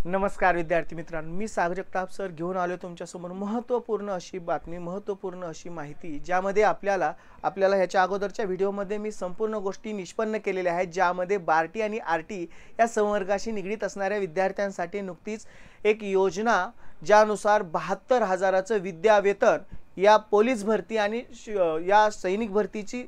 नमस्कार विद्यार्थी मित्रांनो, मी सागर जगताप सर घेऊन आलो तुमच्यासमोर महत्त्वपूर्ण अशी बातमी, महत्त्वपूर्ण अशी माहिती, ज्यामध्ये आपल्याला ह्याच्या अगोदरच्या व्हिडिओमध्ये मी संपूर्ण गोष्टी निष्पन्न केलेल्या आहेत, ज्यामध्ये बार्टी आणि आरटी या संवर्गाशी निगडीत असणाऱ्या विद्यार्थ्यांसाठी नुकतीच एक योजना, ज्यानुसार 72,000चं विद्यावेतन या पोलीस भरती आणि या सैनिक भरतीची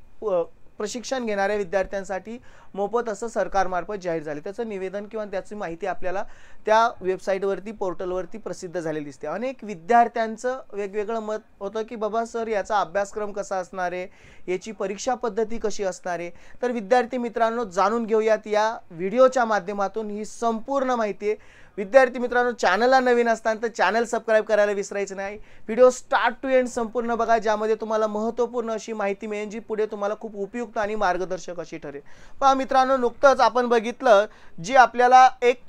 प्रशिक्षण घेणाऱ्या विद्यार्थ्यांसाठी मोफत असं सरकारमार्फत जाहीर झाले। त्याचं निवेदन किंवा त्याची माहिती आपल्याला त्या वेबसाईटवरती पोर्टलवरती प्रसिद्ध झालेली दिसते। अनेक विद्यार्थ्यांचं वेगवेगळं मत होतं की बाबा सर याचा अभ्यासक्रम कसा असणार आहे, याची परीक्षा पद्धती कशी असणार आहे। तर विद्यार्थी मित्रांनो, जाणून घेऊयात या व्हिडिओच्या माध्यमातून ही संपूर्ण माहिती। विद्यार्थी मित्रांनो, चॅनलला नवीन असताना तर चॅनल सबस्क्राइब करायला विसरायचं नाही। व्हिडिओ स्टार्ट टू एंड संपूर्ण बघा, ज्यामध्ये तुम्हाला महत्त्वपूर्ण अशी माहिती मिळेल जी पुढे तुम्हाला खूप उपयुक्त आणि मार्गदर्शक अशी ठरेल। पहा मित्रांनो, नुकतंच आपण बघितलं जी आपल्याला एक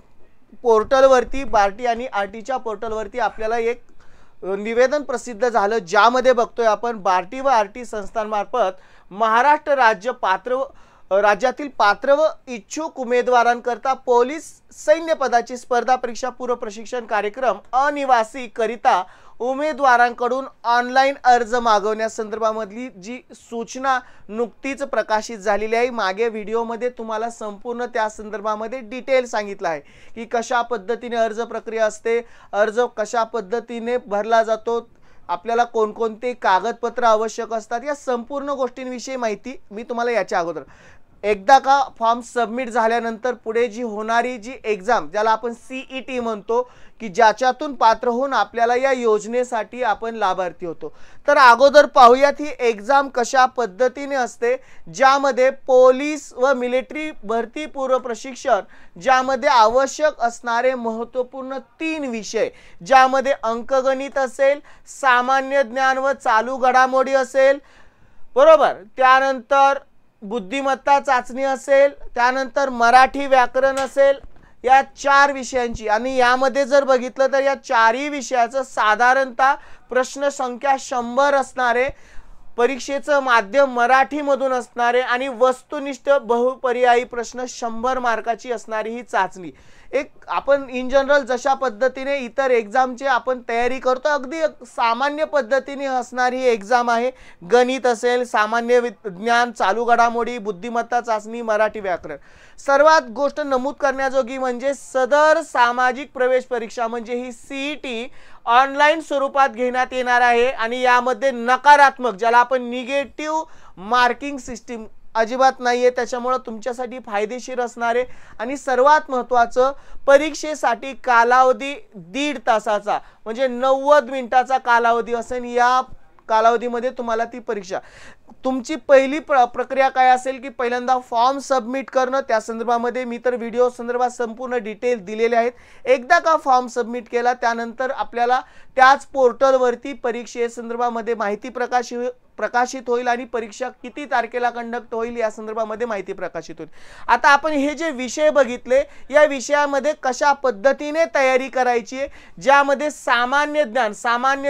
पोर्टलवरती बार्टी आणि आरटीच्या पोर्टलवरती आपल्याला एक निवेदन प्रसिद्ध झालं, ज्यामध्ये बघतोय आपण बार्टी व आरटी संस्थांमार्फत महाराष्ट्र राज्यातील पात्र व इच्छुक उमेदवारांकरता पोलीस सैन्य पदाची स्पर्धा परीक्षा पूर्व प्रशिक्षण कार्यक्रम अनिवासी करिता उमेदवारांकडून ऑनलाईन अर्ज मागवण्यासंदर्भामधली जी सूचना नुकतीच प्रकाशित झालेली आहे। मागे व्हिडिओमध्ये तुम्हाला संपूर्ण त्या संदर्भामध्ये डिटेल सांगितलं आहे की कशा पद्धतीने अर्ज प्रक्रिया असते, अर्ज कशा पद्धतीने भरला जातो, आपल्याला कोणकोणते कागदपत्र आवश्यक असतात, या संपूर्ण गोष्टींविषयी माहिती मी तुम्हाला याच्या अगोदर एकदा का फॉर्म सबमिट झाल्यानंतर पुढे जी होणारी जी एग्जाम, ज्याला आपण सीईटी म्हणतो, की ज्याच्यातून पात्र होऊन आपल्याला या योजनेसाठी आपण लाभार्थी होतो। तर अगोदर पाहूयात ही एग्जाम कशा पद्धतीने असते, ज्यामध्ये पोलीस व मिलिटरी भरती पूर्व प्रशिक्षण, ज्यामध्ये आवश्यक असणारे महत्त्वपूर्ण 3 विषय, ज्यामध्ये अंकगणित असेल, सामान्य ज्ञान व चालू घडामोडी असेल, बरोबर, त्यानंतर बुद्धिमत्ता चाचणी असेल, त्यानंतर मराठी व्याकरण असेल, या 4 विषयांची, आणि यामध्ये जर बघितलं तर या 4ही विषयाचं साधारणतः प्रश्न संख्या 100 असणारे, परीक्षेचं माध्यम मराठीमधून असणारे आणि वस्तुनिष्ठ बहुपर्यायी प्रश्न 100 मार्काची असणारी ही चाचणी। एक आपण इन जनरल जशा पद्धतीने इतर एग्जामची आपण तयारी करतो, अगदी सामान्य पद्धतीने असणारी ही एग्जाम आहे। गणित असेल, सामान्य ज्ञान, चालू घडामोडी, बुद्धिमत्ता चाचणी, मराठी व्याकरण। सर्वात गोष्ट नमूद करण्याजोगी म्हणजे सदर सामाजिक प्रवेश परीक्षा म्हणजे ही सीईटी ऑनलाईन स्वरूपात घेण्यात येणार आहे आणि यामध्ये नकारात्मक, ज्याला आपण निगेटिव्ह मार्किंग सिस्टीम अजिबात नाहीये, त्याच्यामुळे तुमच्यासाठी फायदेशीर असणारे आणि सर्वात महत्त्वाचं, परीक्षेसाठी कालावधी 1.5 तासाचा म्हणजे 90 मिनिटाचा कालावधी असेल। या कालावधीमध्ये तुम्हाला ती परीक्षा, तुमची पहिली प्रक्रिया काय असेल की पहिल्यांदा फॉर्म सबमिट करणं, त्या संदर्भामध्ये मी तर व्हिडिओ संदर्भात संपूर्ण डिटेल दिलेले आहेत। एकदा का फॉर्म सबमिट केला त्यानंतर आपल्याला त्याच पोर्टलवरती परीक्षेसंदर्भामध्ये माहिती प्रकाशित होईल आणि परीक्षा किती तारखेला कंडक्ट होईल या संदर्भामध्ये माहिती प्रकाशित होईल। आता आपण हे जे विषय बघितले, या विषयामध्ये कशा पद्धतीने तयारी करायची, ज्यामध्ये सामान्य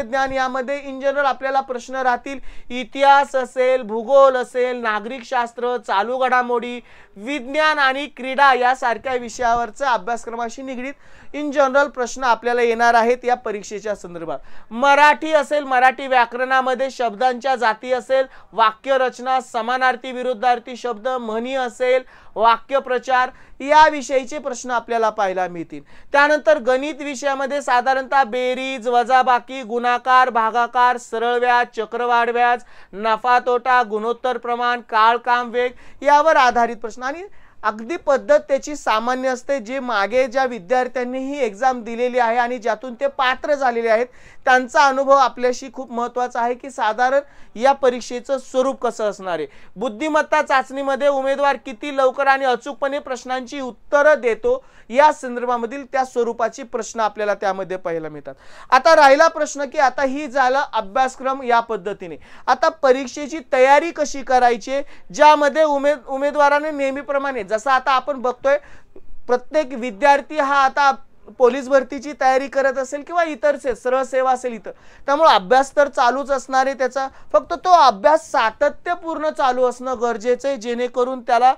ज्ञान यामध्ये इन जनरल आपल्याला प्रश्न राहतील, इतिहास असेल, भूगोल असेल, नागरिक शास्त्र, चालू घडामोडी, विज्ञान आणि क्रीडा यासारख्या विषयावरचा अभ्यासक्रमाशी निगडीत इन जनरल प्रश्न आपल्याला येणार आहेत या परीक्षेच्या संदर्भात। मराठी असेल, मराठी व्याकरणामध्ये शब्दांच्या जाती असेल, वाक्य रचना, समानार्थी विरुद्धार्थी शब्द, म्हणी असेल, वाक्य प्रचार याविषयीचे प्रश्न आपल्याला पाहायला मिळतील। त्यानंतर गणित विषयामध्ये साधारणतः बेरीज, वजाबाकी, गुणाकार, भागाकार, सरळ व्याज, चक्रवाढ व्याज, नफा तोटा, गुणोत्तर प्रमाण, काळ काम वेग यावर आधारित प्रश्न, आणि अगदी पद्धत त्याची सामान्य असते। जे मागे ज्या विद्यार्थ्यांनी ही एग्जाम दिलेली आहे आणि ज्यातून ते पात्र झालेले आहेत त्यांचा अनुभव आपल्याशी खूप महत्त्वाचा आहे की साधारण या परीक्षेचं स्वरूप कसं असणार आहे। बुद्धिमत्ता चाचणीमध्ये उमेदवार किती लवकर आणि अचूकपणे प्रश्नांची उत्तरं देतो या संदर्भामधील त्या स्वरूपाची प्रश्न आपल्याला त्यामध्ये पाहायला मिळतात। आता राहिला प्रश्न की आता ही झाला अभ्यासक्रम या पद्धतीने, आता परीक्षेची तयारी कशी करायची, ज्यामध्ये उमेदवाराने नेहमीप्रमाणे जसं आता आपण बघतोय प्रत्येक विद्यार्थी हा आता पोलीस भरतीची तयारी करत असेल किंवा इतर सरळ सेवा असेल इतर, त्यामुळे अभ्यास तर चालूच असणार आहे त्याचा, फक्त तो अभ्यास सातत्यपूर्ण चालू असणं गरजेचं आहे, जेणेकरून त्याला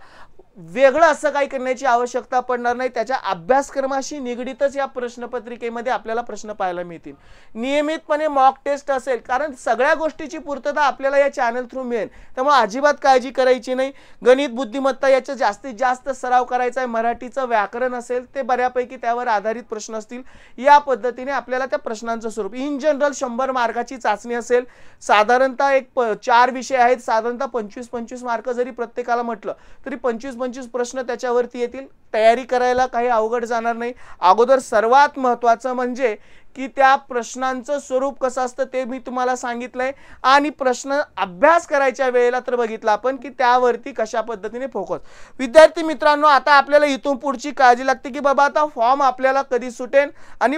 वेगळं असं काही करण्याची आवश्यकता पडणार नाही। त्याच्या अभ्यासक्रमाशी निगडीतच या प्रश्नपत्रिकेमध्ये आपल्याला प्रश्न पाहायला मिळतील। नियमितपणे मॉक टेस्ट असेल, कारण सगळ्या गोष्टीची पूर्तता आपल्याला या चॅनल थ्रू मिळेल, त्यामुळे अजिबात काळजी करायची नाही। गणित, बुद्धिमत्ता याचा जास्तीत जास्त सराव करायचा आहे। मराठीचं व्याकरण असेल ते बऱ्यापैकी त्यावर आधारित प्रश्न असतील। या पद्धतीने आपल्याला त्या प्रश्नांचं स्वरूप इन जनरल 100 मार्काची चाचणी असेल। साधारणतः 4 विषय आहेत, साधारणतः 25-25 मार्क जरी प्रत्येकाला म्हटलं तरी 25-25 प्रश्न त्याच्यावरती येतील। तयारी करायला काही अवघड जाणार नाही। अगोदर सर्वात महत्त्वाचं म्हणजे की त्या प्रश्नांचं स्वरूप कसं असतं ते मी तुम्हाला सांगितलंय, आणि प्रश्न अभ्यास करायच्या वेळेला तर बघितलं आपण की त्यावरती कशा पद्धतीने फोकस। विद्यार्थी मित्रांनो, आता आपल्याला इथून पुढची काळजी लागते की बाबा आता फॉर्म आपल्याला कधी सुटेल, आणि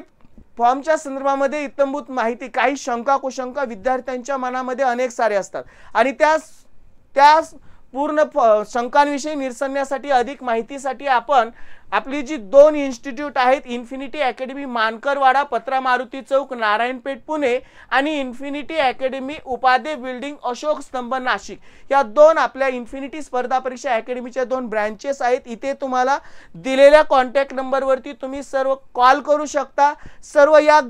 फॉर्मच्या संदर्भामध्ये इत्थंभूत माहिती, काही शंका कुशंका विद्यार्थ्यांच्या मनामध्ये अनेक सारे असतात, आणि त्या पूर्ण शंकांविषयी निरसण्यासाठी, अधिक माहितीसाठी आपण आपली जी 2 इन्स्टिट्यूट आहेत, इन्फिनिटी अकॅडमी मानकरवाडा, पत्रा मारुती चौक, नारायणपेठ पुणे, आणि infinity academy Upadhye building, Ashok स्तंभ नाशिक, या 2 आपल्या इन्फिनिटी स्पर्धा परीक्षा अकॅडमीच्या 2 ब्रँचेस आहेत। इथे तुम्हाला दिलेल्या कॉन्टॅक्ट नंबरवरती तुम्ही सर्व कॉल करू शकता, सर्व या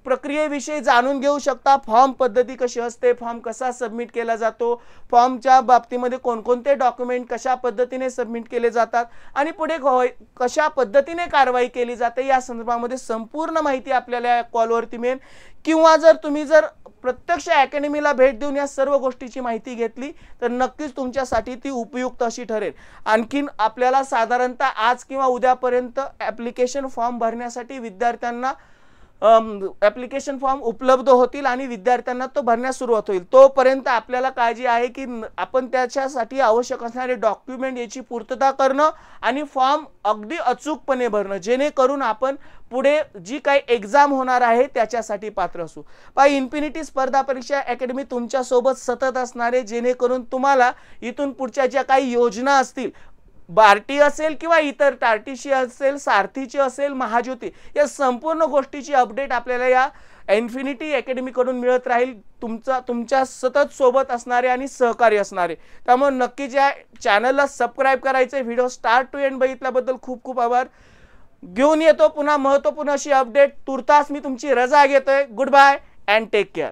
प्रक्रियेविषयी जाणून घेऊ शकता। फॉर्म पद्धती कशी असते, फॉर्म कसा सबमिट केला जातो, फॉर्मच्या बाबतीमध्ये कोणकोणते डॉक्युमेंट कशा पद्धतीने सबमिट केले जातात, आणि पुढे कशा पद्धतीने कारवाई केली जाते, या संदर्भामध्ये संपूर्ण माहिती आपल्याला या कॉलवरती मिळेल। किंवा तुम्ही जर प्रत्यक्ष अकॅडमीला भेट देऊन या सर्व गोष्टीची माहिती घेतली तर नक्कीच तुमच्यासाठी ती उपयुक्त अशी ठरेल। आणखीन आपल्याला साधारणतः आज किंवा उद्यापर्यंत ॲप्लिकेशन फॉर्म भरण्यासाठी विद्यार्थ्यांना ॲप्लिकेशन फॉर्म उपलब्ध होतील आणि विद्यार्थ्यांना तो भरण्यास सुरुवात होईल। तोपर्यंत आपल्याला काळजी आहे की आपण त्याच्यासाठी आवश्यक असणारे डॉक्युमेंट याची पूर्तता करणं आणि फॉर्म अगदी अचूकपणे भरणं, जेणेकरून आपण पुढे जी काही एग्जाम होणार आहे त्याच्यासाठी पात्र असू। इन्फिनिटी स्पर्धा परीक्षा अकॅडमी तुमच्या सोबत सतत असणारे, जेणेकरून तुम्हाला इथून पुढच्या ज्या काही योजना असतील, बार्टी असेल किंवा इतर टार्टीशी असेल, सारथीची असेल, महाज्योती, या संपूर्ण गोष्टीची अपडेट आपल्याला या इन्फिनिटी अकॅडमी कडून मिळत राहील। तुमच्या सतत सोबत असणारे आणि सहकारी असणारे, त्यामुळे नक्कीच या चॅनलला सबस्क्राइब करायचे। व्हिडिओ स्टार्ट टू एंड बघितल्याबद्दल खूप खूप आभार। घेऊन येतो पुन्हा महत्त्वपूर्ण अशी अपडेट। तुर्तास मी तुमची रजा घेतोय। Good bye and take care.